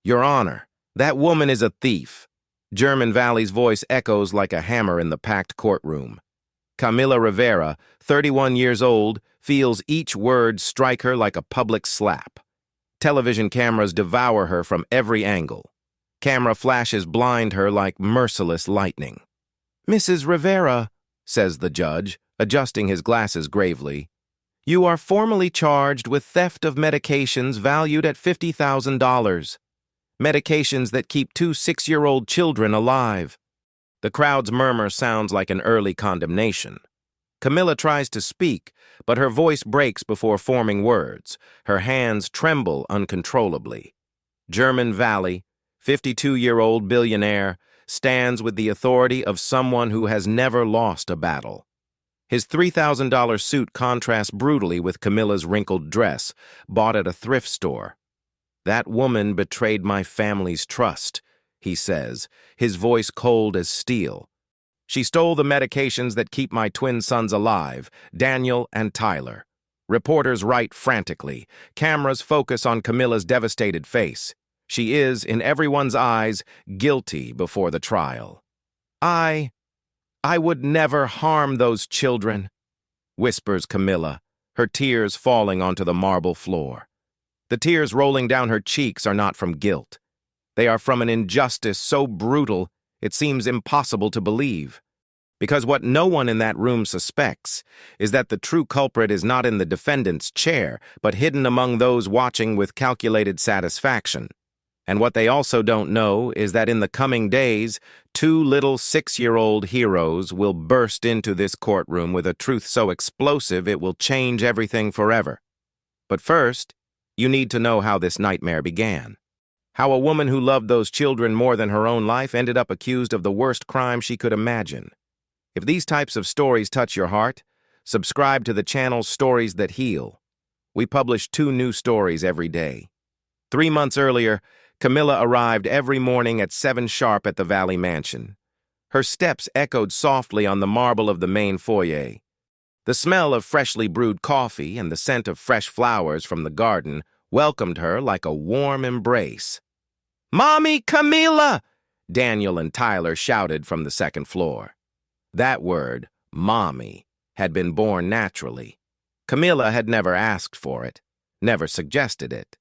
Your Honor, that woman is a thief. German Valley's voice echoes like a hammer in the packed courtroom. Camila Rivera, 31 years old, feels each word strike her like a public slap. Television cameras devour her from every angle. Camera flashes blind her like merciless lightning. "Mrs. Rivera," says the judge, adjusting his glasses gravely, "you are formally charged with theft of medications valued at $50,000. Medications that keep two 6-year-old children alive." The crowd's murmur sounds like an early condemnation. Camilla tries to speak, but her voice breaks before forming words. Her hands tremble uncontrollably. German Valley, 52-year-old billionaire, stands with the authority of someone who has never lost a battle. His $3,000 suit contrasts brutally with Camilla's wrinkled dress, bought at a thrift store. "That woman betrayed my family's trust," he says, his voice cold as steel. "She stole the medications that keep my twin sons alive, Daniel and Tyler." Reporters write frantically. Cameras focus on Camilla's devastated face. She is, in everyone's eyes, guilty before the trial. I would never harm those children," whispers Camilla, her tears falling onto the marble floor. The tears rolling down her cheeks are not from guilt. They are from an injustice so brutal it seems impossible to believe. Because what no one in that room suspects is that the true culprit is not in the defendant's chair, but hidden among those watching with calculated satisfaction. And what they also don't know is that in the coming days, two little 6-year-old heroes will burst into this courtroom with a truth so explosive it will change everything forever. But first, you need to know how this nightmare began. How a woman who loved those children more than her own life ended up accused of the worst crime she could imagine. If these types of stories touch your heart, subscribe to the channel Stories That Heal. We publish 2 new stories every day. 3 months earlier, Camilla arrived every morning at 7 sharp at the Valley Mansion. Her steps echoed softly on the marble of the main foyer. The smell of freshly brewed coffee and the scent of fresh flowers from the garden welcomed her like a warm embrace. "Mommy, Camilla!" Daniel and Tyler shouted from the second floor. That word, mommy, had been born naturally. Camilla had never asked for it, never suggested it.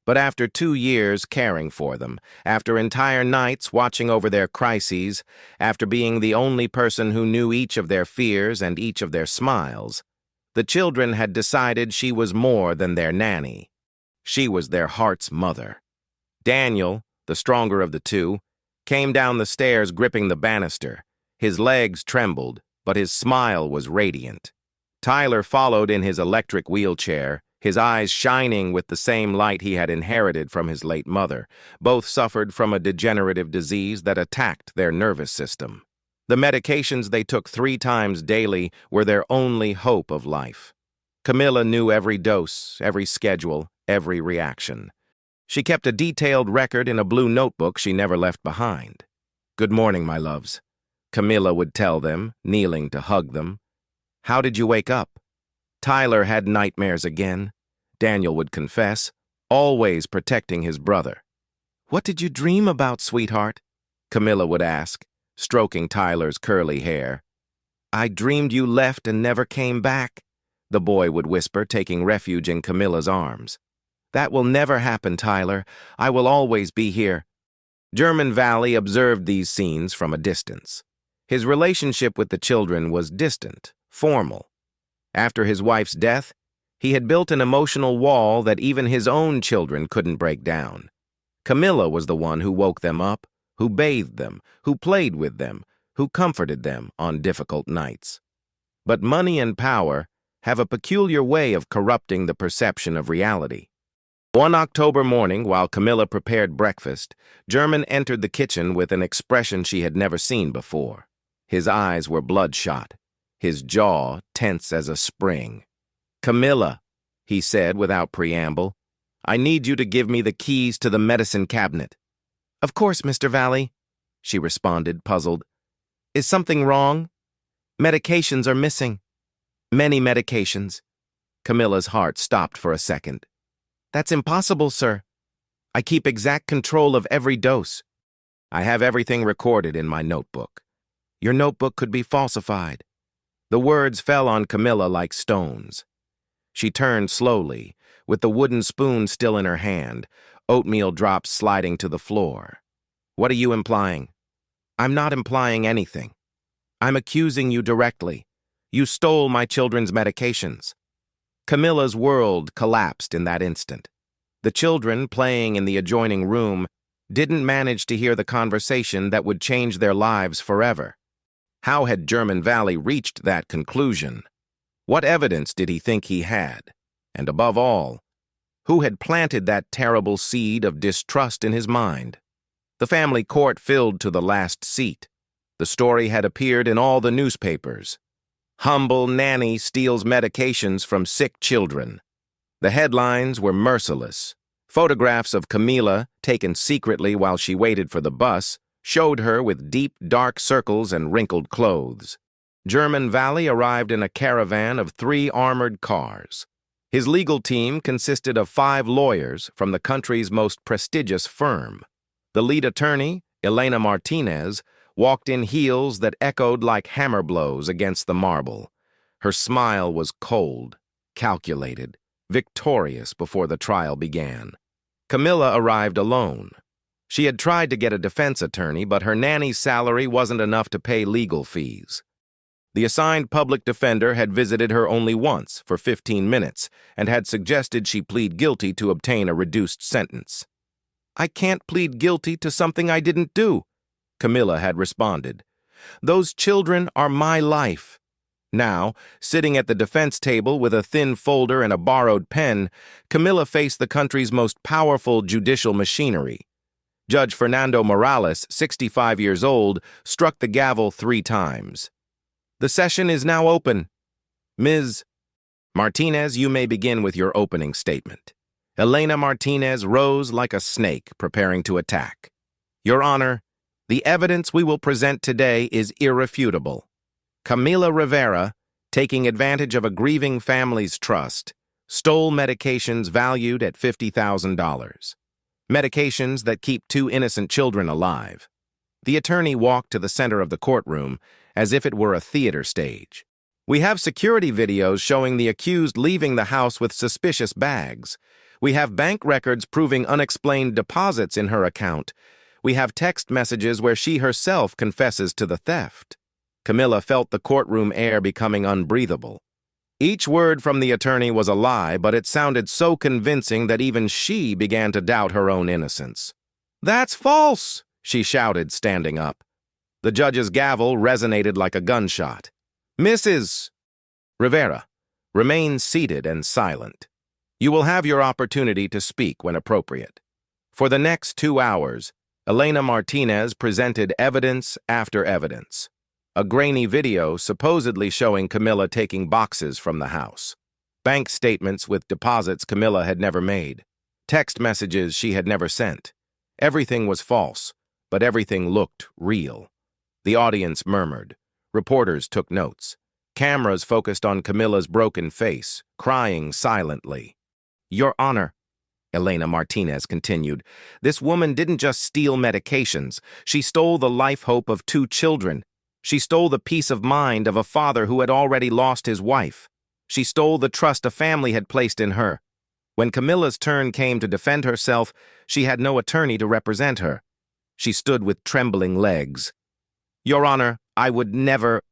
But after 2 years caring for them, after entire nights watching over their crises, after being the only person who knew each of their fears and each of their smiles, the children had decided she was more than their nanny. She was their heart's mother. Daniel, the stronger of the two, came down the stairs gripping the banister. His legs trembled, but his smile was radiant. Tyler followed in his electric wheelchair, his eyes shining with the same light he had inherited from his late mother. Both suffered from a degenerative disease that attacked their nervous system. The medications they took 3 times daily were their only hope of life. Camilla knew every dose, every schedule, every reaction. She kept a detailed record in a blue notebook she never left behind. "Good morning, my loves," Camilla would tell them, kneeling to hug them. "How did you wake up?" Tyler had nightmares again, Daniel would confess, always protecting his brother. "What did you dream about, sweetheart?" Camilla would ask, stroking Tyler's curly hair. "I dreamed you left and never came back," the boy would whisper, taking refuge in Camilla's arms. "That will never happen, Tyler. I will always be here." German Valley observed these scenes from a distance. His relationship with the children was distant, formal. After his wife's death, he had built an emotional wall that even his own children couldn't break down. Camilla was the one who woke them up, who bathed them, who played with them, who comforted them on difficult nights. But money and power have a peculiar way of corrupting the perception of reality. One October morning, while Camilla prepared breakfast, German entered the kitchen with an expression she had never seen before. His eyes were bloodshot, his jaw tense as a spring. "Camilla," he said without preamble, "I need you to give me the keys to the medicine cabinet." "Of course, Mr. Valley," she responded, puzzled. "Is something wrong?" "Medications are missing." "Many medications." Camilla's heart stopped for a second. "That's impossible, sir." I keep exact control of every dose. I have everything recorded in my notebook. Your notebook could be falsified." The words fell on Camilla like stones. She turned slowly, with the wooden spoon still in her hand, oatmeal drops sliding to the floor. "What are you implying?" "I'm not implying anything. I'm accusing you directly. You stole my children's medications." Camilla's world collapsed in that instant. The children, playing in the adjoining room, didn't manage to hear the conversation that would change their lives forever. How had German Valley reached that conclusion? What evidence did he think he had? And above all, who had planted that terrible seed of distrust in his mind? The family court filled to the last seat. The story had appeared in all the newspapers. "Humble nanny steals medications from sick children." The headlines were merciless. Photographs of Camila, taken secretly while she waited for the bus, showed her with deep, dark circles and wrinkled clothes. German Valley arrived in a caravan of 3 armored cars. His legal team consisted of 5 lawyers from the country's most prestigious firm. The lead attorney, Elena Martinez, walked in heels that echoed like hammer blows against the marble. Her smile was cold, calculated, victorious before the trial began. Camilla arrived alone. She had tried to get a defense attorney, but her nanny's salary wasn't enough to pay legal fees. The assigned public defender had visited her only once for 15 minutes and had suggested she plead guilty to obtain a reduced sentence. "I can't plead guilty to something I didn't do," Camilla had responded. "Those children are my life." Now, sitting at the defense table with a thin folder and a borrowed pen, Camilla faced the country's most powerful judicial machinery. Judge Fernando Morales, 65 years old, struck the gavel 3 times. "The session is now open. Ms. Martinez, you may begin with your opening statement." Elena Martinez rose like a snake, preparing to attack. "Your Honor, the evidence we will present today is irrefutable. Camila Rivera, taking advantage of a grieving family's trust, stole medications valued at $50,000. Medications that keep 2 innocent children alive." The attorney walked to the center of the courtroom as if it were a theater stage. "We have security videos showing the accused leaving the house with suspicious bags. We have bank records proving unexplained deposits in her account. We have text messages where she herself confesses to the theft." Camilla felt the courtroom air becoming unbreathable. Each word from the attorney was a lie, but it sounded so convincing that even she began to doubt her own innocence. "That's false!" she shouted, standing up. The judge's gavel resonated like a gunshot. "Mrs. Rivera, remain seated and silent. You will have your opportunity to speak when appropriate." For the next 2 hours, Elena Martinez presented evidence after evidence. A grainy video supposedly showing Camilla taking boxes from the house. Bank statements with deposits Camilla had never made. Text messages she had never sent. Everything was false, but everything looked real. The audience murmured. Reporters took notes. Cameras focused on Camilla's broken face, crying silently. "Your Honor," Elena Martinez continued, "this woman didn't just steal medications. She stole the life hope of 2 children. She stole the peace of mind of a father who had already lost his wife. She stole the trust a family had placed in her. When Camilla's turn came to defend herself, she had no attorney to represent her. She stood with trembling legs. "Your Honor, I would never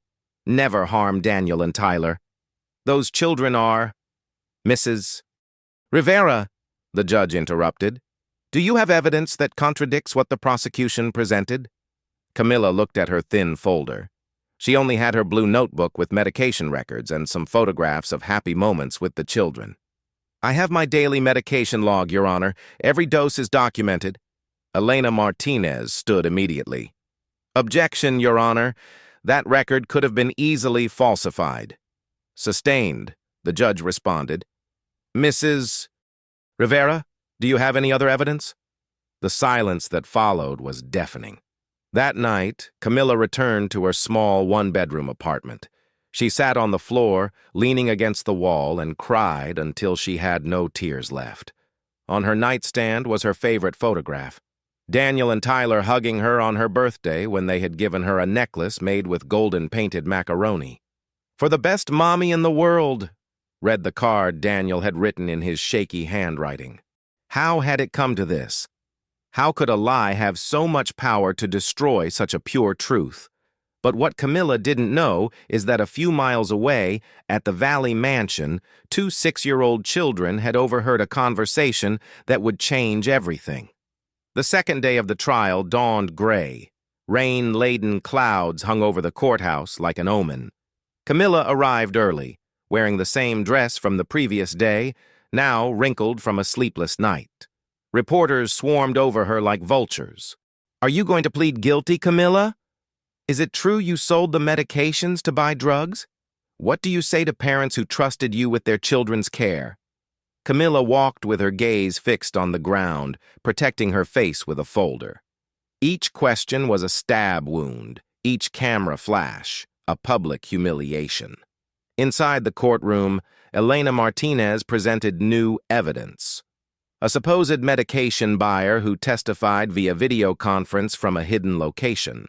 harm Daniel and Tyler. Those children are..." "Mrs. Rivera," the judge interrupted. "Do you have evidence that contradicts what the prosecution presented?" Camilla looked at her thin folder. She only had her blue notebook with medication records and some photographs of happy moments with the children. "I have my daily medication log, Your Honor. Every dose is documented." Elena Martinez stood immediately. "Objection, Your Honor. That record could have been easily falsified." "Sustained," the judge responded. "Mrs. Rivera, do you have any other evidence?" The silence that followed was deafening. That night, Camilla returned to her small 1-bedroom apartment. She sat on the floor, leaning against the wall, and cried until she had no tears left. On her nightstand was her favorite photograph. Daniel and Tyler hugging her on her birthday when they had given her a necklace made with golden-painted macaroni. "For the best mommy in the world," read the card Daniel had written in his shaky handwriting. How had it come to this? How could a lie have so much power to destroy such a pure truth? But what Camilla didn't know is that a few miles away, at the Valley Mansion, two 6-year-old children had overheard a conversation that would change everything. The second day of the trial dawned gray. Rain-laden clouds hung over the courthouse like an omen. Camilla arrived early, wearing the same dress from the previous day, now wrinkled from a sleepless night. Reporters swarmed over her like vultures. "Are you going to plead guilty, Camilla? Is it true you sold the medications to buy drugs? What do you say to parents who trusted you with their children's care?" Camilla walked with her gaze fixed on the ground, protecting her face with a folder. Each question was a stab wound, each camera flash, a public humiliation. Inside the courtroom, Elena Martinez presented new evidence. A supposed medication buyer who testified via video conference from a hidden location.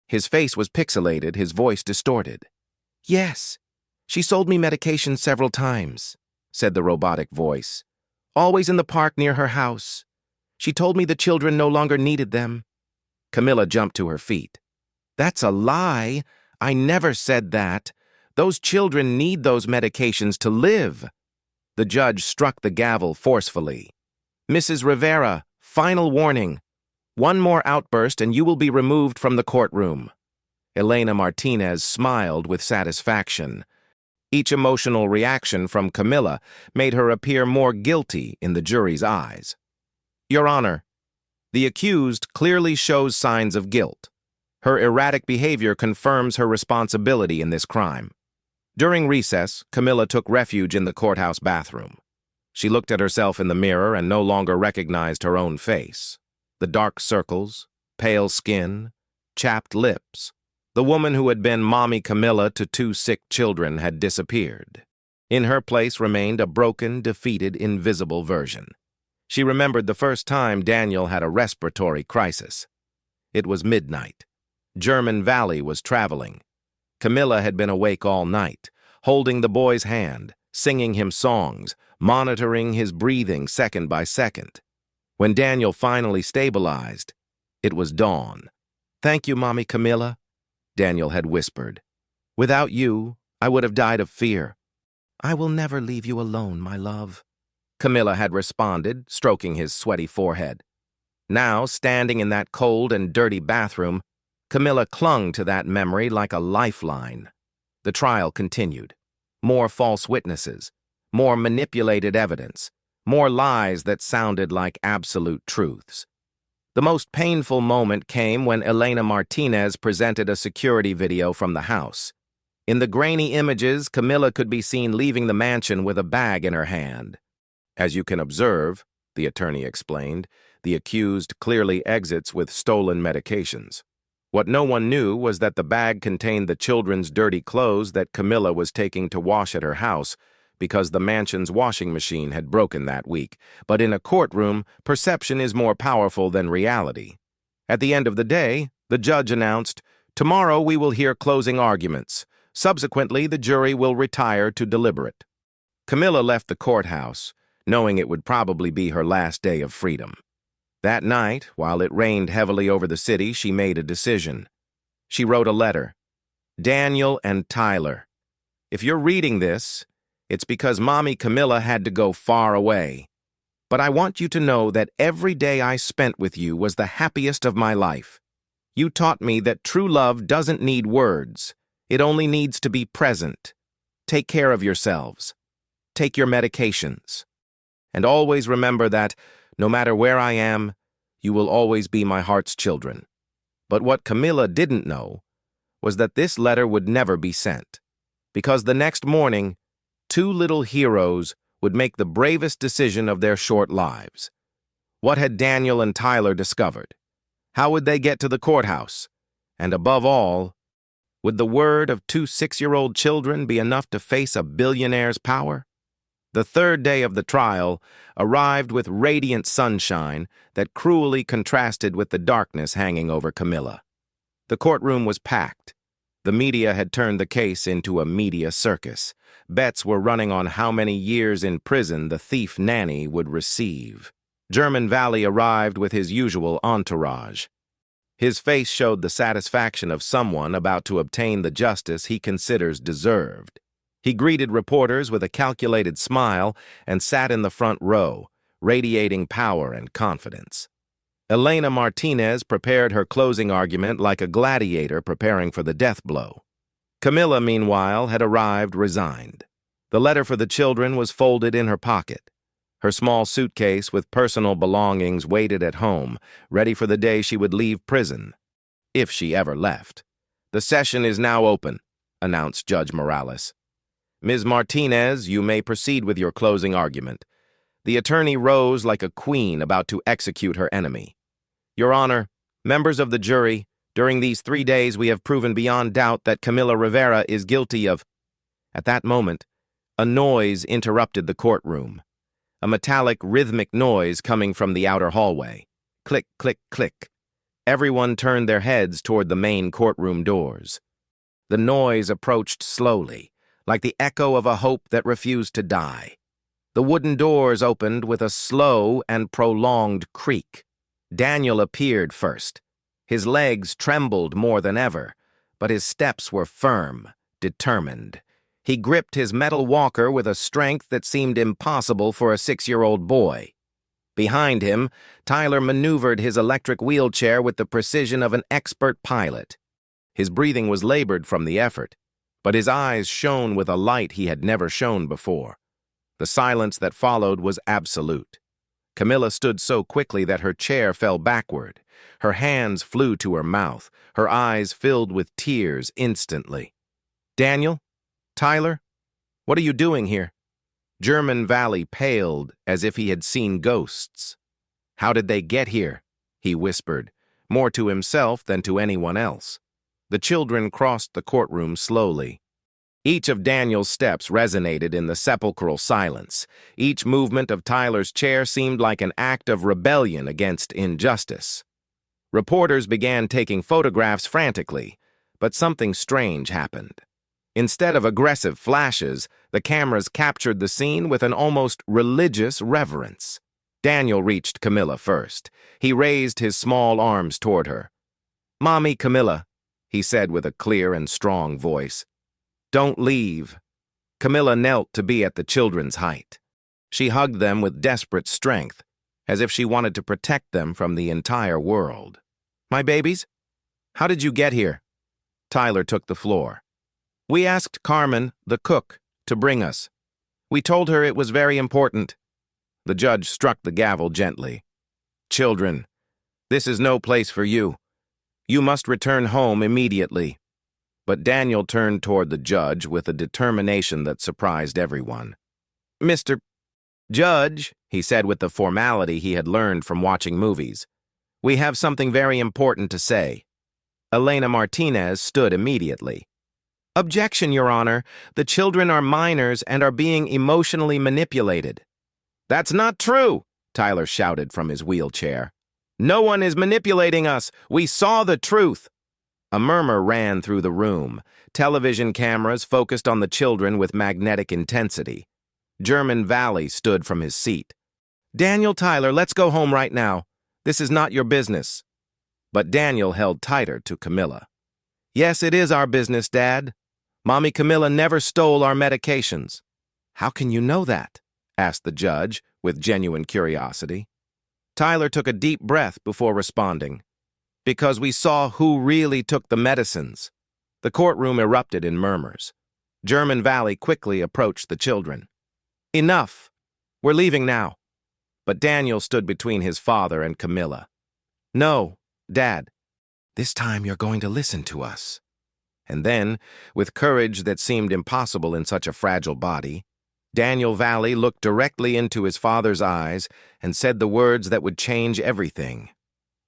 His face was pixelated, his voice distorted. "Yes, she sold me medication several times," said the robotic voice. "Always in the park near her house. She told me the children no longer needed them." Camilla jumped to her feet. "That's a lie. I never said that. Those children need those medications to live." The judge struck the gavel forcefully. "Mrs. Rivera, final warning. One more outburst and you will be removed from the courtroom." Elena Martinez smiled with satisfaction. Each emotional reaction from Camilla made her appear more guilty in the jury's eyes. "Your Honor, the accused clearly shows signs of guilt. Her erratic behavior confirms her responsibility in this crime." During recess, Camilla took refuge in the courthouse bathroom. She looked at herself in the mirror and no longer recognized her own face. The dark circles, pale skin, chapped lips. The woman who had been Mommy Camilla to two sick children had disappeared. In her place remained a broken, defeated, invisible version. She remembered the first time Daniel had a respiratory crisis. It was midnight. German Valley was traveling. Camilla had been awake all night, holding the boy's hand, singing him songs, monitoring his breathing second by second. When Daniel finally stabilized, it was dawn. "Thank you, Mommy Camilla," Daniel had whispered. "Without you, I would have died of fear." "I will never leave you alone, my love," Camilla had responded, stroking his sweaty forehead. Now, standing in that cold and dirty bathroom, Camilla clung to that memory like a lifeline. The trial continued. More false witnesses, more manipulated evidence, more lies that sounded like absolute truths. The most painful moment came when Elena Martinez presented a security video from the house. In the grainy images, Camilla could be seen leaving the mansion with a bag in her hand. "As you can observe," the attorney explained, "the accused clearly exits with stolen medications. What no one knew was that the bag contained the children's dirty clothes that Camilla was taking to wash at her house, because the mansion's washing machine had broken that week. But in a courtroom, perception is more powerful than reality. At the end of the day, the judge announced, "Tomorrow we will hear closing arguments. Subsequently, the jury will retire to deliberate." Camilla left the courthouse, knowing it would probably be her last day of freedom. That night, while it rained heavily over the city, she made a decision. She wrote a letter. "Daniel and Tyler, if you're reading this, it's because Mommy Camilla had to go far away. But I want you to know that every day I spent with you was the happiest of my life. You taught me that true love doesn't need words. It only needs to be present. Take care of yourselves. Take your medications. And always remember that, no matter where I am, you will always be my heart's children." But what Camilla didn't know was that this letter would never be sent, because the next morning, two little heroes would make the bravest decision of their short lives. What had Daniel and Tyler discovered? How would they get to the courthouse? And above all, would the word of two 6-year-old children be enough to face a billionaire's power? The third day of the trial arrived with radiant sunshine that cruelly contrasted with the darkness hanging over Camilla. The courtroom was packed. The media had turned the case into a media circus. Bets were running on how many years in prison the thief nanny would receive. German Valley arrived with his usual entourage. His face showed the satisfaction of someone about to obtain the justice he considers deserved. He greeted reporters with a calculated smile and sat in the front row, radiating power and confidence. Elena Martinez prepared her closing argument like a gladiator preparing for the death blow. Camilla, meanwhile, had arrived resigned. The letter for the children was folded in her pocket. Her small suitcase with personal belongings waited at home, ready for the day she would leave prison, if she ever left. "The session is now open," announced Judge Morales. "Ms. Martinez, you may proceed with your closing argument." The attorney rose like a queen about to execute her enemy. "Your Honor, members of the jury, during these 3 days we have proven beyond doubt that Camilla Rivera is guilty of—" At that moment, a noise interrupted the courtroom. A metallic, rhythmic noise coming from the outer hallway. Click, click, click. Everyone turned their heads toward the main courtroom doors. The noise approached slowly, like the echo of a hope that refused to die. The wooden doors opened with a slow and prolonged creak. Daniel appeared first. His legs trembled more than ever, but his steps were firm, determined. He gripped his metal walker with a strength that seemed impossible for a 6-year-old boy. Behind him, Tyler maneuvered his electric wheelchair with the precision of an expert pilot. His breathing was labored from the effort, but his eyes shone with a light he had never shown before. The silence that followed was absolute. Camilla stood so quickly that her chair fell backward. Her hands flew to her mouth. Her eyes filled with tears instantly. "Daniel? Tyler? What are you doing here?" German Valley paled as if he had seen ghosts. "How did they get here?" he whispered, more to himself than to anyone else. The children crossed the courtroom slowly. Each of Daniel's steps resonated in the sepulchral silence. Each movement of Tyler's chair seemed like an act of rebellion against injustice. Reporters began taking photographs frantically, but something strange happened. Instead of aggressive flashes, the cameras captured the scene with an almost religious reverence. Daniel reached Camilla first. He raised his small arms toward her. "Mommy Camilla," he said with a clear and strong voice. "Don't leave." Camilla knelt to be at the children's height. She hugged them with desperate strength, as if she wanted to protect them from the entire world. "My babies? How did you get here?" Tyler took the floor. "We asked Carmen, the cook, to bring us. We told her it was very important." The judge struck the gavel gently. "Children, this is no place for you. You must return home immediately." But Daniel turned toward the judge with a determination that surprised everyone. "Mr. Judge," he said with the formality he had learned from watching movies, "we have something very important to say." Elena Martinez stood immediately. "Objection, Your Honor. The children are minors and are being emotionally manipulated." "That's not true," Tyler shouted from his wheelchair. "No one is manipulating us. We saw the truth." A murmur ran through the room. Television cameras focused on the children with magnetic intensity. German Valley stood from his seat. "Daniel, Tyler, let's go home right now. This is not your business." But Daniel held tighter to Camilla. "Yes, it is our business, Dad. Mommy Camilla never stole our medications." "How can you know that?" asked the judge with genuine curiosity. Tyler took a deep breath before responding. "Because we saw who really took the medicines." The courtroom erupted in murmurs. German Valley quickly approached the children. "Enough. We're leaving now." But Daniel stood between his father and Camilla. "No, Dad. This time you're going to listen to us." And then, with courage that seemed impossible in such a fragile body, Daniel Valley looked directly into his father's eyes and said the words that would change everything.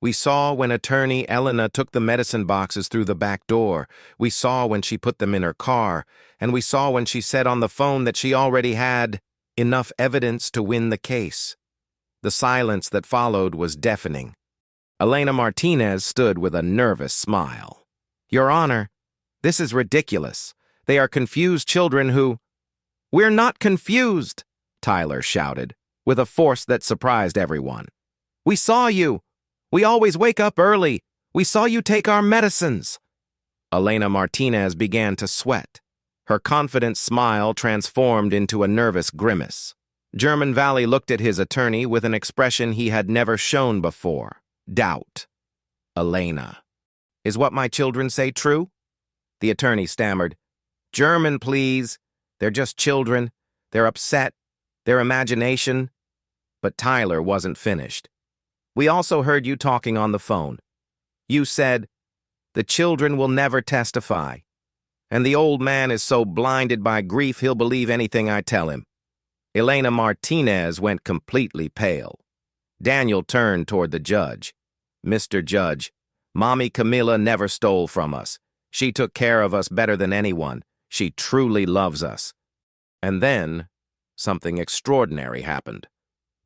"We saw when attorney Elena took the medicine boxes through the back door. We saw when she put them in her car. And we saw when she said on the phone that she already had—" Enough evidence to win the case. The silence that followed was deafening. Elena Martinez stood with a nervous smile. Your Honor, this is ridiculous. They are confused children who— We're not confused, Tyler shouted, with a force that surprised everyone. We saw you. We always wake up early. We saw you take our medicines. Elena Martinez began to sweat. Her confident smile transformed into a nervous grimace. German Valley looked at his attorney with an expression he had never shown before. Doubt. Elena. Is what my children say true? The attorney stammered. German, please. They're just children. They're upset. Their imagination. But Tyler wasn't finished. We also heard you talking on the phone. You said, the children will never testify. And the old man is so blinded by grief he'll believe anything I tell him. Elena Martinez went completely pale. Daniel turned toward the judge. Mr. Judge, Mommy Camilla never stole from us. She took care of us better than anyone. She truly loves us. And then, something extraordinary happened.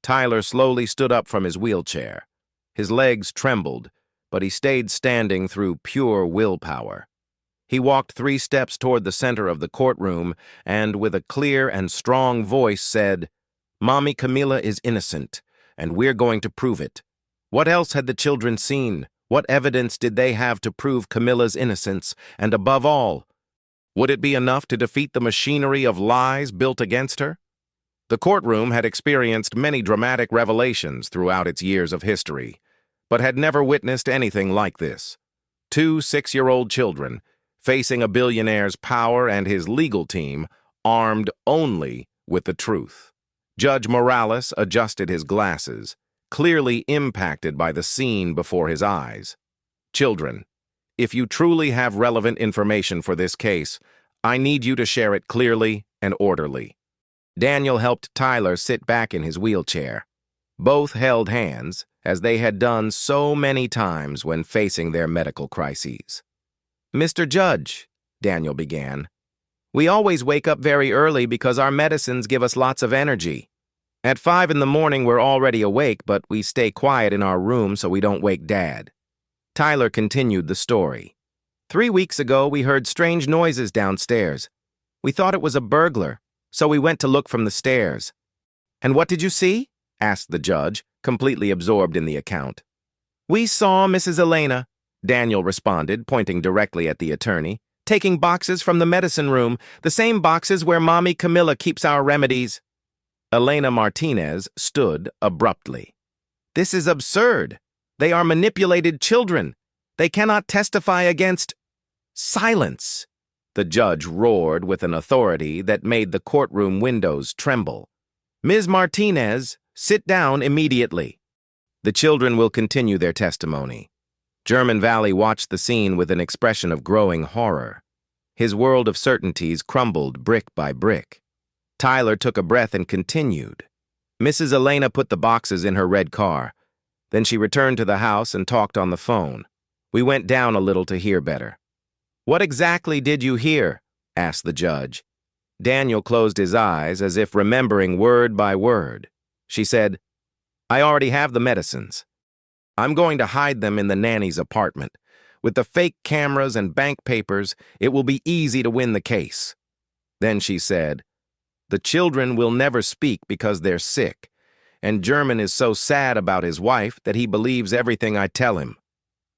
Tyler slowly stood up from his wheelchair. His legs trembled, but he stayed standing through pure willpower. He walked 3 steps toward the center of the courtroom and, with a clear and strong voice, said, Mommy Camilla is innocent, and we're going to prove it. What else had the children seen? What evidence did they have to prove Camilla's innocence? And above all, would it be enough to defeat the machinery of lies built against her? The courtroom had experienced many dramatic revelations throughout its years of history, but had never witnessed anything like this. 2 6-year-old children, facing a billionaire's power and his legal team, armed only with the truth. Judge Morales adjusted his glasses, clearly impacted by the scene before his eyes. Children, if you truly have relevant information for this case, I need you to share it clearly and orderly. Daniel helped Tyler sit back in his wheelchair. Both held hands, as they had done so many times when facing their medical crises. Mr. Judge, Daniel began, we always wake up very early because our medicines give us lots of energy. At 5 in the morning, we're already awake, but we stay quiet in our room so we don't wake Dad. Tyler continued the story. 3 weeks ago, we heard strange noises downstairs. We thought it was a burglar, so we went to look from the stairs. And what did you see? Asked the judge, completely absorbed in the account. We saw Mrs. Elena, Daniel responded, pointing directly at the attorney, taking boxes from the medicine room, the same boxes where Mommy Camilla keeps our remedies. Elena Martinez stood abruptly. This is absurd. They are manipulated children. They cannot testify against— Silence! The judge roared with an authority that made the courtroom windows tremble. Ms. Martinez, sit down immediately. The children will continue their testimony. German Valley watched the scene with an expression of growing horror. His world of certainties crumbled brick by brick. Tyler took a breath and continued. Mrs. Elena put the boxes in her red car. Then she returned to the house and talked on the phone. We went down a little to hear better. What exactly did you hear? Asked the judge. Daniel closed his eyes as if remembering word by word. She said, I already have the medicines. I'm going to hide them in the nanny's apartment. With the fake cameras and bank papers, it will be easy to win the case. Then she said, the children will never speak because they're sick, and German is so sad about his wife that he believes everything I tell him.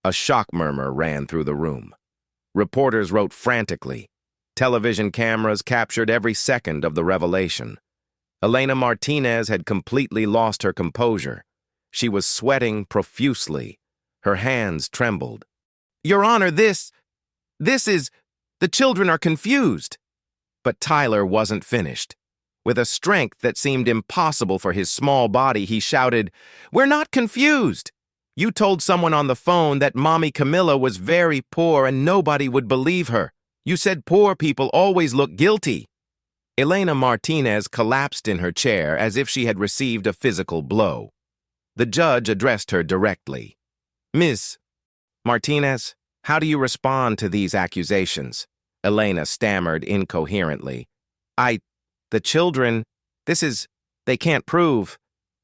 A shock murmur ran through the room. Reporters wrote frantically. Television cameras captured every second of the revelation. Elena Martinez had completely lost her composure. She was sweating profusely. Her hands trembled. Your Honor, this is— the children are confused. But Tyler wasn't finished. With a strength that seemed impossible for his small body, he shouted, We're not confused. You told someone on the phone that Mommy Camilla was very poor and nobody would believe her. You said poor people always look guilty. Elena Martinez collapsed in her chair as if she had received a physical blow. The judge addressed her directly. Ms. Martinez, how do you respond to these accusations? Elena stammered incoherently. The children— They can't prove.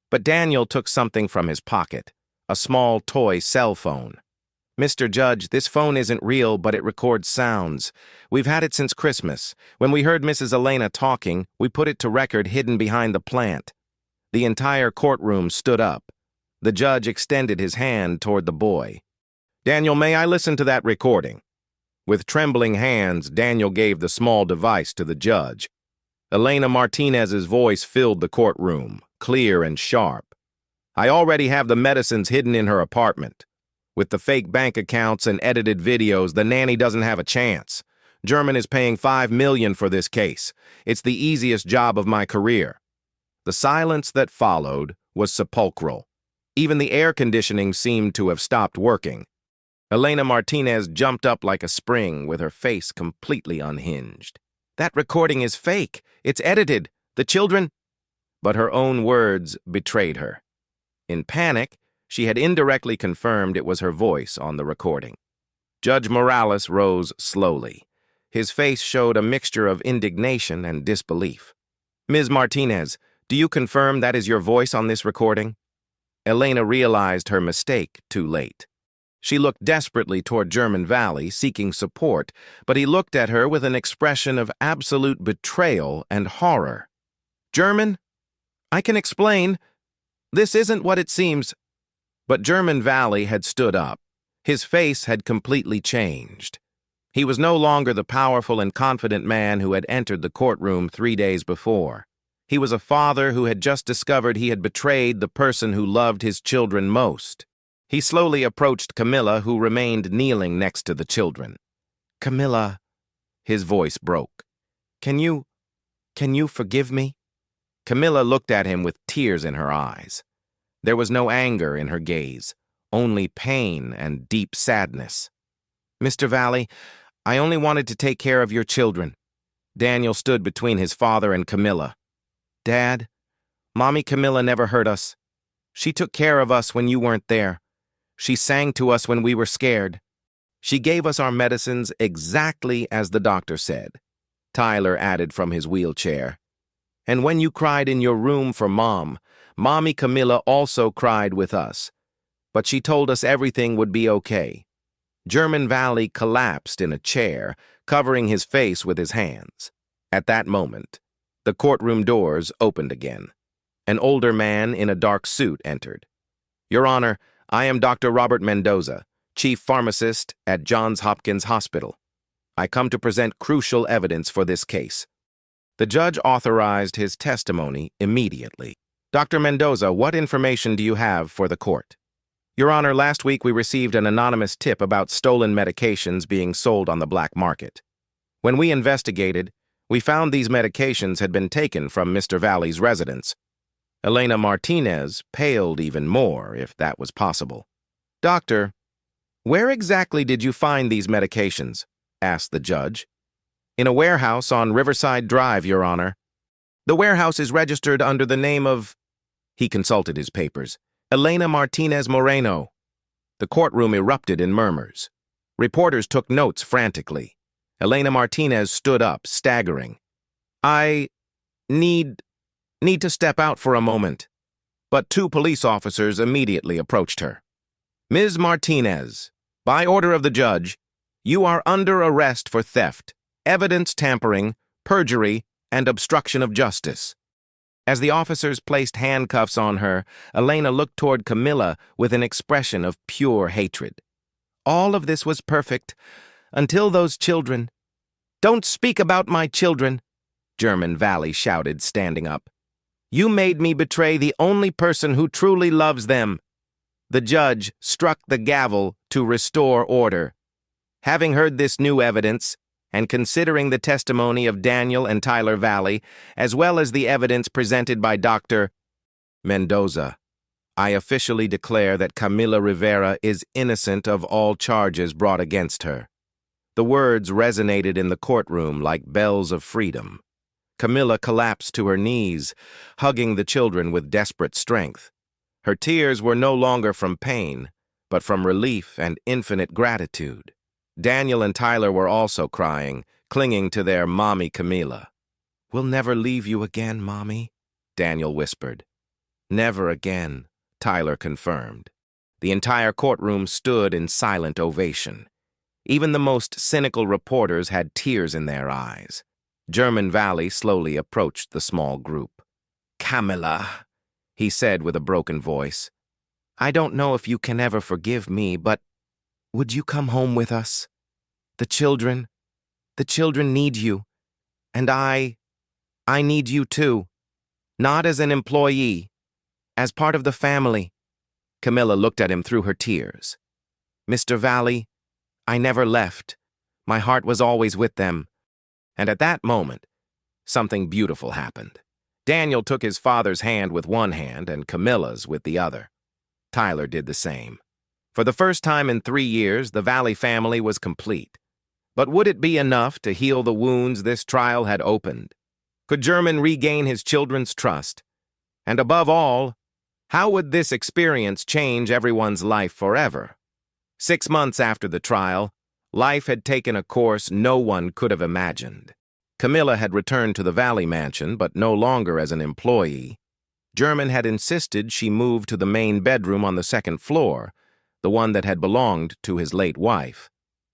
But Daniel took something from his pocket, a small toy cell phone. Mr. Judge, this phone isn't real, but it records sounds. We've had it since Christmas. When we heard Mrs. Elena talking, we put it to record hidden behind the plant. The entire courtroom stood up. The judge extended his hand toward the boy. Daniel, may I listen to that recording? With trembling hands, Daniel gave the small device to the judge. Elena Martinez's voice filled the courtroom, clear and sharp. I already have the medicines hidden in her apartment. With the fake bank accounts and edited videos, the nanny doesn't have a chance. German is paying $5 million for this case. It's the easiest job of my career. The silence that followed was sepulchral. Even the air conditioning seemed to have stopped working. Elena Martinez jumped up like a spring with her face completely unhinged. That recording is fake. It's edited. The children... But her own words betrayed her. In panic, she had indirectly confirmed it was her voice on the recording. Judge Morales rose slowly. His face showed a mixture of indignation and disbelief. Ms. Martinez, do you confirm that is your voice on this recording? Elena realized her mistake too late. She looked desperately toward German Valley, seeking support, but he looked at her with an expression of absolute betrayal and horror. German? I can explain. This isn't what it seems. But German Valley had stood up. His face had completely changed. He was no longer the powerful and confident man who had entered the courtroom 3 days before. He was a father who had just discovered he had betrayed the person who loved his children most. He slowly approached Camilla, who remained kneeling next to the children. Camilla, his voice broke. Can you forgive me? Camilla looked at him with tears in her eyes. There was no anger in her gaze, only pain and deep sadness. Mr. Valley, I only wanted to take care of your children. Daniel stood between his father and Camilla. Dad, Mommy Camilla never hurt us. She took care of us when you weren't there. She sang to us when we were scared. She gave us our medicines exactly as the doctor said. Tyler added from his wheelchair. And when you cried in your room for Mom, Mommy Camilla also cried with us. But she told us everything would be okay. German Valley collapsed in a chair, covering his face with his hands. At that moment, the courtroom doors opened again. An older man in a dark suit entered. Your Honor, I am Dr. Robert Mendoza, Chief Pharmacist at Johns Hopkins Hospital. I come to present crucial evidence for this case. The judge authorized his testimony immediately. Dr. Mendoza, what information do you have for the court? Your Honor, last week we received an anonymous tip about stolen medications being sold on the black market. When we investigated, we found these medications had been taken from Mr. Valley's residence. Elena Martinez paled even more, if that was possible. Doctor, where exactly did you find these medications? Asked the judge. In a warehouse on Riverside Drive, Your Honor. The warehouse is registered under the name of... He consulted his papers. Elena Martinez Moreno. The courtroom erupted in murmurs. Reporters took notes frantically. Elena Martinez stood up, staggering. I need to step out for a moment. But 2 police officers immediately approached her. Ms. Martinez, by order of the judge, you are under arrest for theft, evidence tampering, perjury, and obstruction of justice. As the officers placed handcuffs on her, Elena looked toward Camilla with an expression of pure hatred. All of this was perfect, until those children. Don't speak about my children, German Valley shouted, standing up. You made me betray the only person who truly loves them. The judge struck the gavel to restore order. Having heard this new evidence, and considering the testimony of Daniel and Tyler Valley, as well as the evidence presented by Dr. Mendoza, I officially declare that Camila Rivera is innocent of all charges brought against her. The words resonated in the courtroom like bells of freedom. Camilla collapsed to her knees, hugging the children with desperate strength. Her tears were no longer from pain, but from relief and infinite gratitude. Daniel and Tyler were also crying, clinging to their Mommy Camila. We'll never leave you again, Mommy, Daniel whispered. Never again, Tyler confirmed. The entire courtroom stood in silent ovation. Even the most cynical reporters had tears in their eyes. German Valley slowly approached the small group. "Camilla," he said with a broken voice, "I don't know if you can ever forgive me, but would you come home with us? The children need you, and I need you too. Not as an employee, as part of the family." Camilla looked at him through her tears. "Mr. Valley, I never left. My heart was always with them." And at that moment, something beautiful happened. Daniel took his father's hand with one hand and Camilla's with the other. Tyler did the same. For the first time in 3 years, the Valley family was complete. But would it be enough to heal the wounds this trial had opened? Could German regain his children's trust? And above all, how would this experience change everyone's life forever? 6 months after the trial, life had taken a course no one could have imagined. Camilla had returned to the Valley mansion, but no longer as an employee. German had insisted she move to the main bedroom on the 2nd floor, the one that had belonged to his late wife.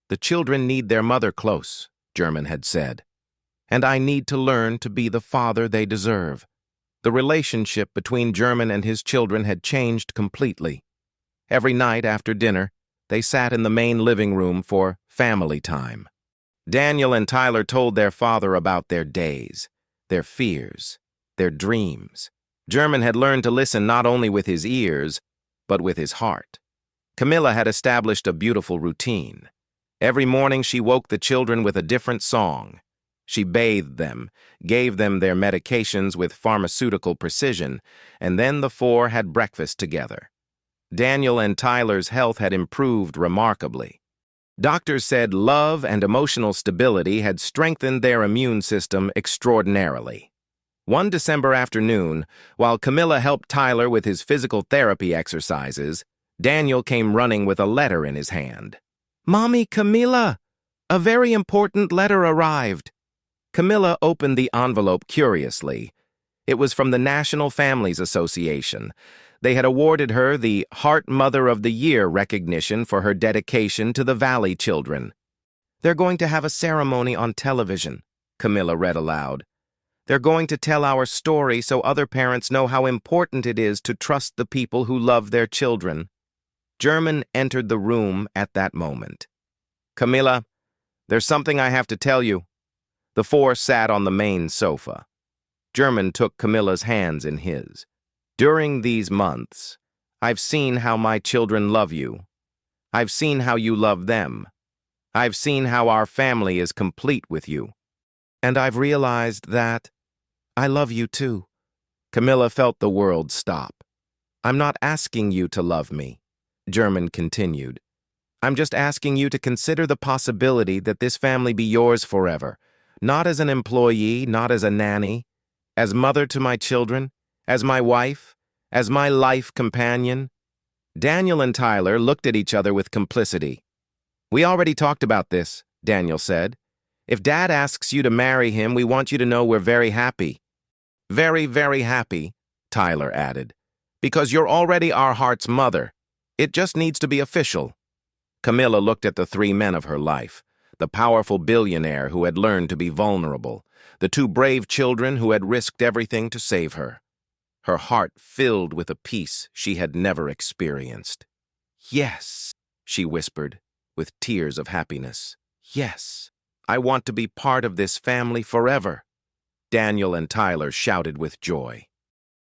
"The children need their mother close," German had said. "And I need to learn to be the father they deserve." The relationship between German and his children had changed completely. Every night after dinner, they sat in the main living room for family time. Daniel and Tyler told their father about their days, their fears, their dreams. German had learned to listen not only with his ears, but with his heart. Camilla had established a beautiful routine. Every morning she woke the children with a different song. She bathed them, gave them their medications with pharmaceutical precision, and then the four had breakfast together. Daniel and Tyler's health had improved remarkably. Doctors said love and emotional stability had strengthened their immune system extraordinarily. One December afternoon, while Camilla helped Tyler with his physical therapy exercises, Daniel came running with a letter in his hand. "Mommy, Camilla! A very important letter arrived." Camilla opened the envelope curiously. It was from the National Families Association. They had awarded her the Heart Mother of the Year recognition for her dedication to the Valley children. "They're going to have a ceremony on television," Camilla read aloud. "They're going to tell our story so other parents know how important it is to trust the people who love their children." German entered the room at that moment. "Camilla, there's something I have to tell you." The four sat on the main sofa. German took Camilla's hands in his. "During these months, I've seen how my children love you. I've seen how you love them. I've seen how our family is complete with you. And I've realized that I love you too." Camilla felt the world stop. "I'm not asking you to love me," German continued. "I'm just asking you to consider the possibility that this family be yours forever, not as an employee, not as a nanny, as mother to my children, as my wife, as my life companion." Daniel and Tyler looked at each other with complicity. "We already talked about this," Daniel said. "If Dad asks you to marry him, we want you to know we're very happy." "Very, very happy," Tyler added, "because you're already our heart's mother. It just needs to be official." Camilla looked at the 3 men of her life, the powerful billionaire who had learned to be vulnerable, the 2 brave children who had risked everything to save her. Her heart filled with a peace she had never experienced. "Yes," she whispered, with tears of happiness. "Yes, I want to be part of this family forever." Daniel and Tyler shouted with joy.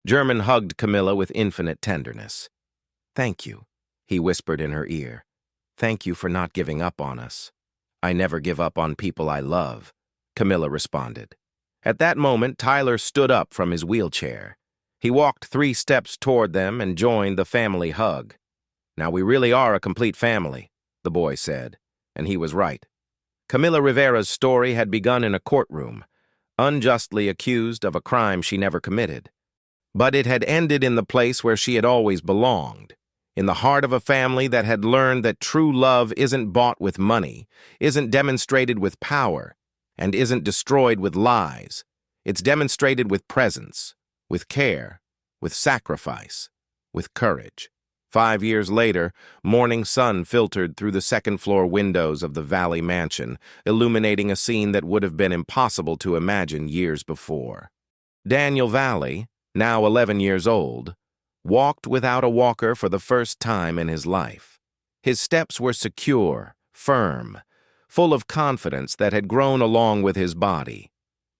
German hugged Camilla with infinite tenderness. "Thank you," he whispered in her ear. "Thank you for not giving up on us." "I never give up on people I love," Camilla responded. At that moment, Tyler stood up from his wheelchair. He walked 3 steps toward them and joined the family hug. "Now we really are a complete family," the boy said, and he was right. Camilla Rivera's story had begun in a courtroom, unjustly accused of a crime she never committed. But it had ended in the place where she had always belonged, in the heart of a family that had learned that true love isn't bought with money, isn't demonstrated with power, and isn't destroyed with lies. It's demonstrated with presence, with care, with sacrifice, with courage. 5 years later, morning sun filtered through the second-floor windows of the Valley Mansion, illuminating a scene that would have been impossible to imagine years before. Daniel Valley, now 11 years old, walked without a walker for the first time in his life. His steps were secure, firm, full of confidence that had grown along with his body.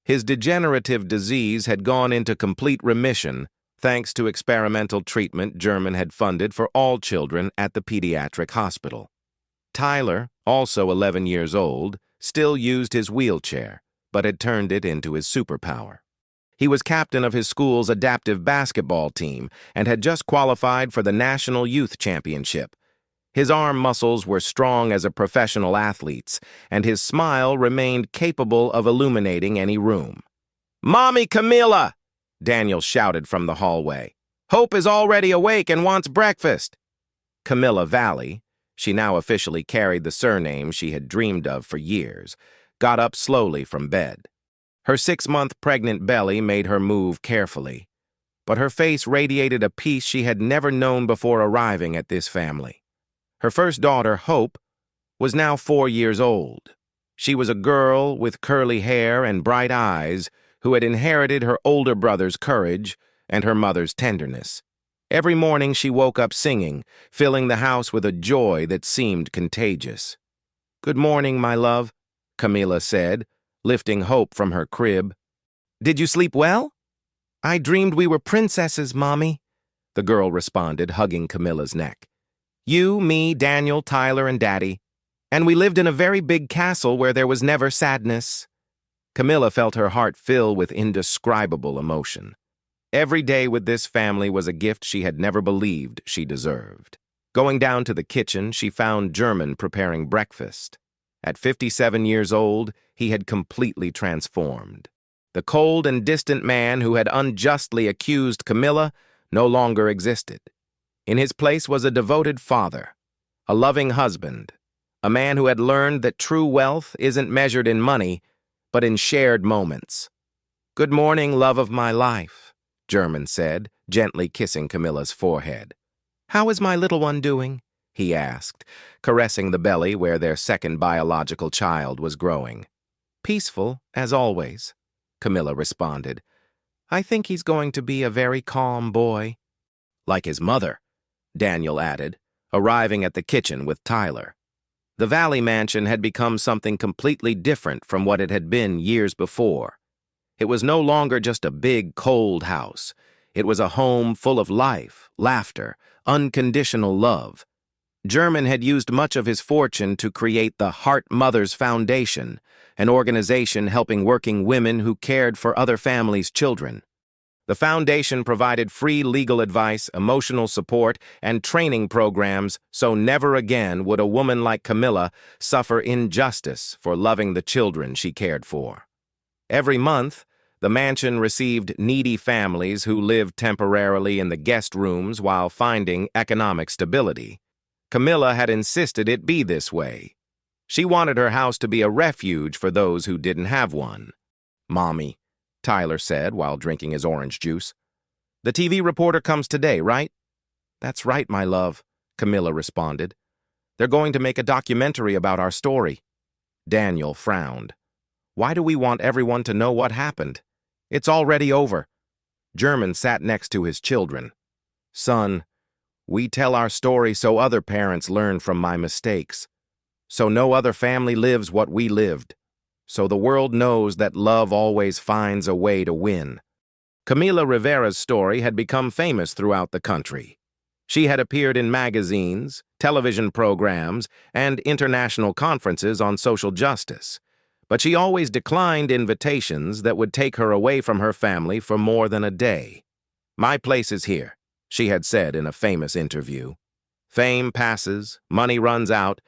His degenerative disease had gone into complete remission thanks to experimental treatment German had funded for all children at the pediatric hospital. Tyler, also 11 years old, still used his wheelchair, but had turned it into his superpower. He was captain of his school's adaptive basketball team and had just qualified for the National Youth Championship. His arm muscles were strong as a professional athlete's, and his smile remained capable of illuminating any room. "Mommy Camilla!" Daniel shouted from the hallway. "Hope is already awake and wants breakfast." Camilla Valley, she now officially carried the surname she had dreamed of for years, got up slowly from bed. Her 6-month pregnant belly made her move carefully, but her face radiated a peace she had never known before arriving at this family. Her first daughter, Hope, was now 4 years old. She was a girl with curly hair and bright eyes who had inherited her older brother's courage and her mother's tenderness. Every morning she woke up singing, filling the house with a joy that seemed contagious. "Good morning, my love," Camilla said, lifting Hope from her crib. "Did you sleep well?" "I dreamed we were princesses, Mommy," the girl responded, hugging Camilla's neck. "You, me, Daniel, Tyler, and Daddy. And we lived in a very big castle where there was never sadness." Camilla felt her heart fill with indescribable emotion. Every day with this family was a gift she had never believed she deserved. Going down to the kitchen, she found German preparing breakfast. At 57 years old, he had completely transformed. The cold and distant man who had unjustly accused Camilla no longer existed. In his place was a devoted father, a loving husband, a man who had learned that true wealth isn't measured in money, but in shared moments. "Good morning, love of my life," German said, gently kissing Camilla's forehead. "How is my little one doing?" he asked, caressing the belly where their second biological child was growing. "Peaceful, as always," Camilla responded. "I think he's going to be a very calm boy." "Like his mother," Daniel added, arriving at the kitchen with Tyler. The Valley Mansion had become something completely different from what it had been years before. It was no longer just a big, cold house. It was a home full of life, laughter, unconditional love. German had used much of his fortune to create the Heart Mothers Foundation, an organization helping working women who cared for other families' children. The foundation provided free legal advice, emotional support, and training programs so never again would a woman like Camilla suffer injustice for loving the children she cared for. Every month, the mansion received needy families who lived temporarily in the guest rooms while finding economic stability. Camilla had insisted it be this way. She wanted her house to be a refuge for those who didn't have one. "Mommy," Tyler said while drinking his orange juice. "The TV reporter comes today, right?" "That's right, my love," Camilla responded. "They're going to make a documentary about our story." Daniel frowned. "Why do we want everyone to know what happened? It's already over." German sat next to his children. "Son, we tell our story so other parents learn from my mistakes. So no other family lives what we lived. So the world knows that love always finds a way to win." Camila Rivera's story had become famous throughout the country. She had appeared in magazines, television programs, and international conferences on social justice, but she always declined invitations that would take her away from her family for more than a day. "My place is here," she had said in a famous interview. "Fame passes, money runs out,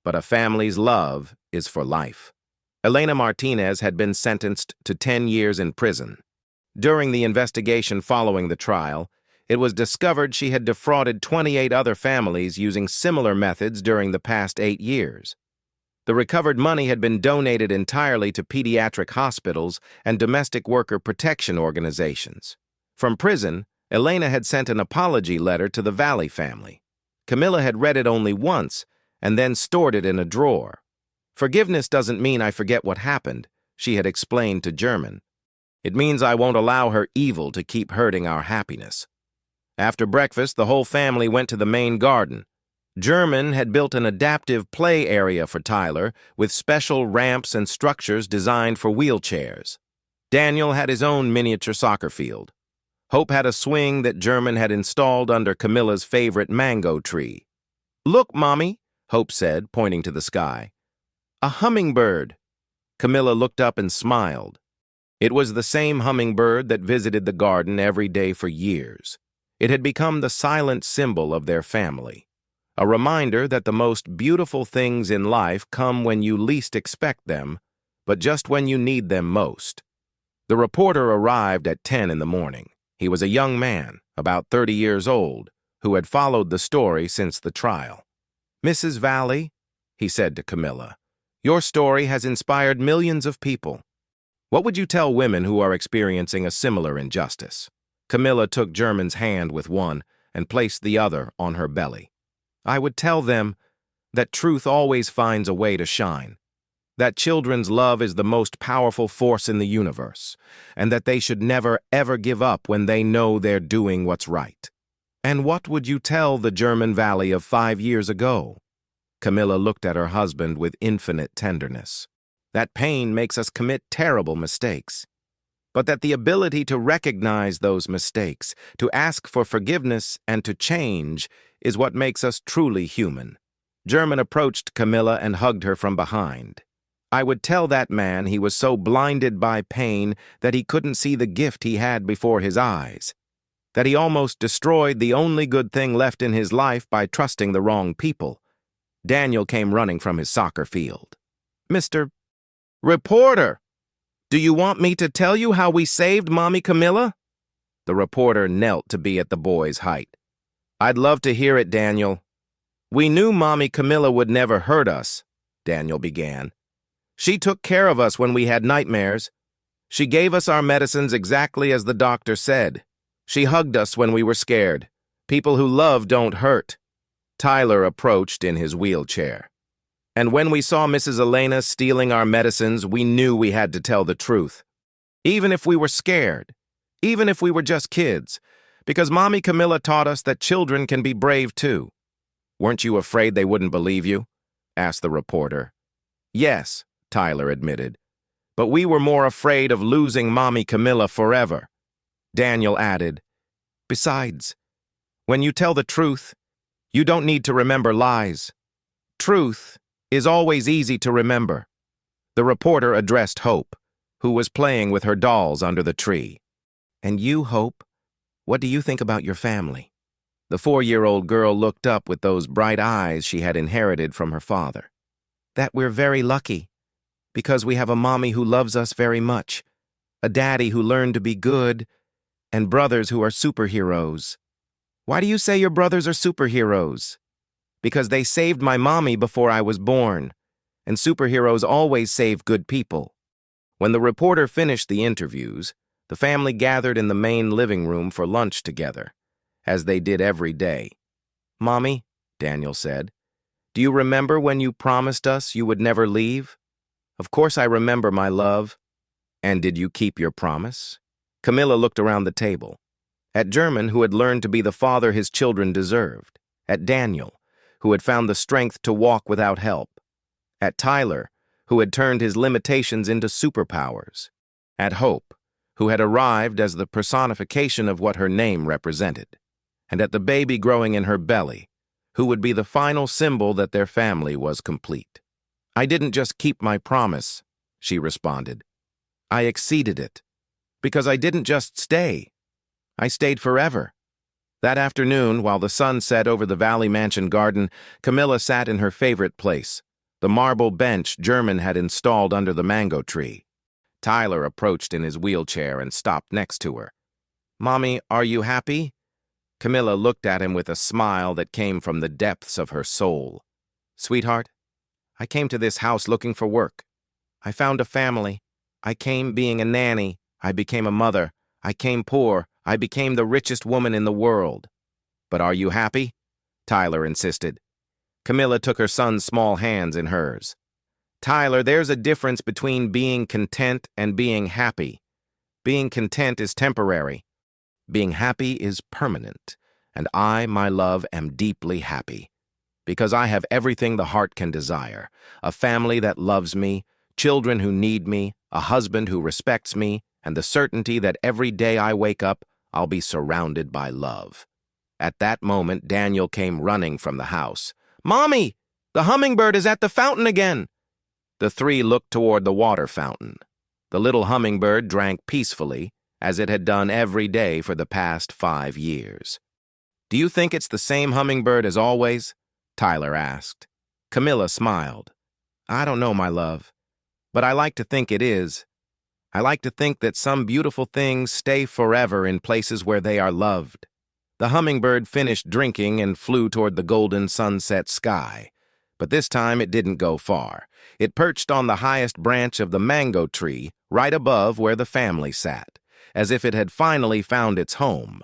but a family's love is for life." Elena Martinez had been sentenced to 10 years in prison. During the investigation following the trial, it was discovered she had defrauded 28 other families using similar methods during the past 8 years. The recovered money had been donated entirely to pediatric hospitals and domestic worker protection organizations. From prison, Elena had sent an apology letter to the Valley family. Camilla had read it only once and then stored it in a drawer. Forgiveness doesn't mean I forget what happened, she had explained to German. It means I won't allow her evil to keep hurting our happiness. After breakfast, the whole family went to the main garden. German had built an adaptive play area for Tyler with special ramps and structures designed for wheelchairs. Daniel had his own miniature soccer field. Hope had a swing that German had installed under Camilla's favorite mango tree. "Look, Mommy," Hope said, pointing to the sky. "A hummingbird." Camilla looked up and smiled. It was the same hummingbird that visited the garden every day for years. It had become the silent symbol of their family, a reminder that the most beautiful things in life come when you least expect them, but just when you need them most. The reporter arrived at 10 in the morning. He was a young man, about 30 years old, who had followed the story since the trial. "Mrs. Valley," he said to Camilla, "your story has inspired millions of people. What would you tell women who are experiencing a similar injustice?" Camilla took German's hand with one and placed the other on her belly. "I would tell them that truth always finds a way to shine, that children's love is the most powerful force in the universe, and that they should never, ever give up when they know they're doing what's right." "And what would you tell the German Valley of 5 years ago?" Camilla looked at her husband with infinite tenderness. "That pain makes us commit terrible mistakes, but that the ability to recognize those mistakes, to ask for forgiveness, and to change is what makes us truly human." German approached Camilla and hugged her from behind. "I would tell that man he was so blinded by pain that he couldn't see the gift he had before his eyes, that he almost destroyed the only good thing left in his life by trusting the wrong people." Daniel came running from his soccer field. "Mr. Reporter, do you want me to tell you how we saved Mommy Camilla?" The reporter knelt to be at the boy's height. "I'd love to hear it, Daniel." "We knew Mommy Camilla would never hurt us," Daniel began. "She took care of us when we had nightmares. She gave us our medicines exactly as the doctor said. She hugged us when we were scared. People who love don't hurt." Tyler approached in his wheelchair. "And when we saw Mrs. Elena stealing our medicines, we knew we had to tell the truth. Even if we were scared, even if we were just kids, because Mommy Camilla taught us that children can be brave too." "Weren't you afraid they wouldn't believe you?" asked the reporter. "Yes," Tyler admitted, "but we were more afraid of losing Mommy Camilla forever." Daniel added, "Besides, when you tell the truth, you don't need to remember lies. Truth is always easy to remember." The reporter addressed Hope, who was playing with her dolls under the tree. "And you, Hope, what do you think about your family?" The 4-year-old girl looked up with those bright eyes she had inherited from her father. "That we're very lucky, because we have a mommy who loves us very much, a daddy who learned to be good, and brothers who are superheroes." "Why do you say your brothers are superheroes?" "Because they saved my mommy before I was born, and superheroes always save good people." When the reporter finished the interviews, the family gathered in the main living room for lunch together, as they did every day. "Mommy," Daniel said, "do you remember when you promised us you would never leave?" "Of course I remember, my love." "And did you keep your promise?" Camilla looked around the table. At German, who had learned to be the father his children deserved. At Daniel, who had found the strength to walk without help. At Tyler, who had turned his limitations into superpowers. At Hope, who had arrived as the personification of what her name represented. And at the baby growing in her belly, who would be the final symbol that their family was complete. "I didn't just keep my promise," she responded. "I exceeded it. Because I didn't just stay. I stayed forever." That afternoon, while the sun set over the Valley Mansion garden, Camilla sat in her favorite place, the marble bench German had installed under the mango tree. Tyler approached in his wheelchair and stopped next to her. "Mommy, are you happy?" Camilla looked at him with a smile that came from the depths of her soul. "Sweetheart, I came to this house looking for work. I found a family. I came being a nanny. I became a mother. I came poor. I became the richest woman in the world. But are you happy? Tyler insisted. Camilla took her son's small hands in hers. Tyler, there's a difference between being content and being happy. Being content is temporary. Being happy is permanent. And I, my love, am deeply happy. Because I have everything the heart can desire. A family that loves me, children who need me, a husband who respects me, and the certainty that every day I wake up, I'll be surrounded by love. At that moment, Daniel came running from the house. "Mommy! The hummingbird is at the fountain again!" The three looked toward the water fountain. The little hummingbird drank peacefully, as it had done every day for the past 5 years. "Do you think it's the same hummingbird as always?" Tyler asked. Camilla smiled. "I don't know, my love, but I like to think it is. I like to think that some beautiful things stay forever in places where they are loved." The hummingbird finished drinking and flew toward the golden sunset sky. But this time it didn't go far. It perched on the highest branch of the mango tree, right above where the family sat, as if it had finally found its home.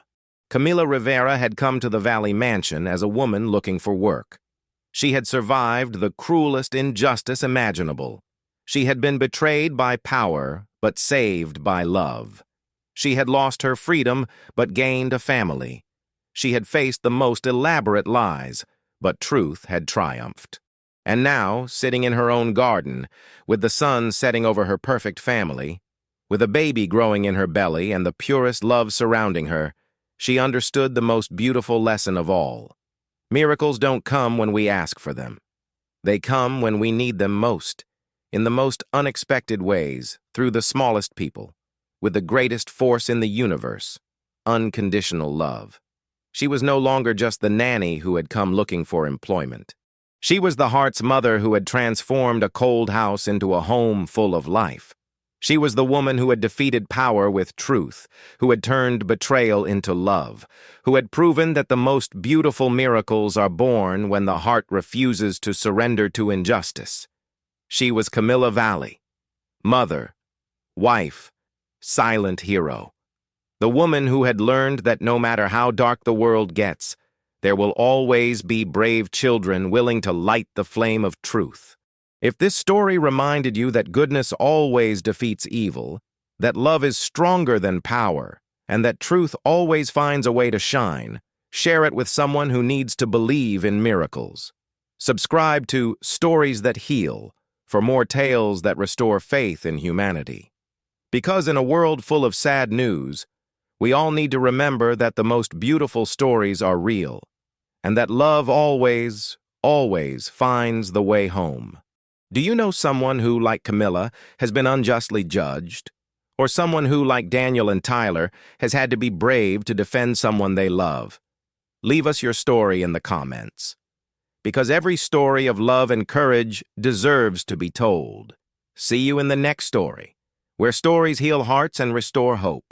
Camilla Rivera had come to the Valley Mansion as a woman looking for work. She had survived the cruelest injustice imaginable. She had been betrayed by power, but saved by love. She had lost her freedom, but gained a family. She had faced the most elaborate lies, but truth had triumphed. And now, sitting in her own garden, with the sun setting over her perfect family, with a baby growing in her belly and the purest love surrounding her, she understood the most beautiful lesson of all. Miracles don't come when we ask for them. They come when we need them most, in the most unexpected ways, through the smallest people, with the greatest force in the universe, unconditional love. She was no longer just the nanny who had come looking for employment. She was the heart's mother who had transformed a cold house into a home full of life. She was the woman who had defeated power with truth, who had turned betrayal into love, who had proven that the most beautiful miracles are born when the heart refuses to surrender to injustice. She was Camilla Valley, mother, wife, silent hero. The woman who had learned that no matter how dark the world gets, there will always be brave children willing to light the flame of truth. If this story reminded you that goodness always defeats evil, that love is stronger than power, and that truth always finds a way to shine, share it with someone who needs to believe in miracles. Subscribe to Stories That Heal for more tales that restore faith in humanity. Because in a world full of sad news, we all need to remember that the most beautiful stories are real, and that love always, always finds the way home. Do you know someone who, like Camilla, has been unjustly judged? Or someone who, like Daniel and Tyler, has had to be brave to defend someone they love? Leave us your story in the comments. Because every story of love and courage deserves to be told. See you in the next story, where stories heal hearts and restore hope.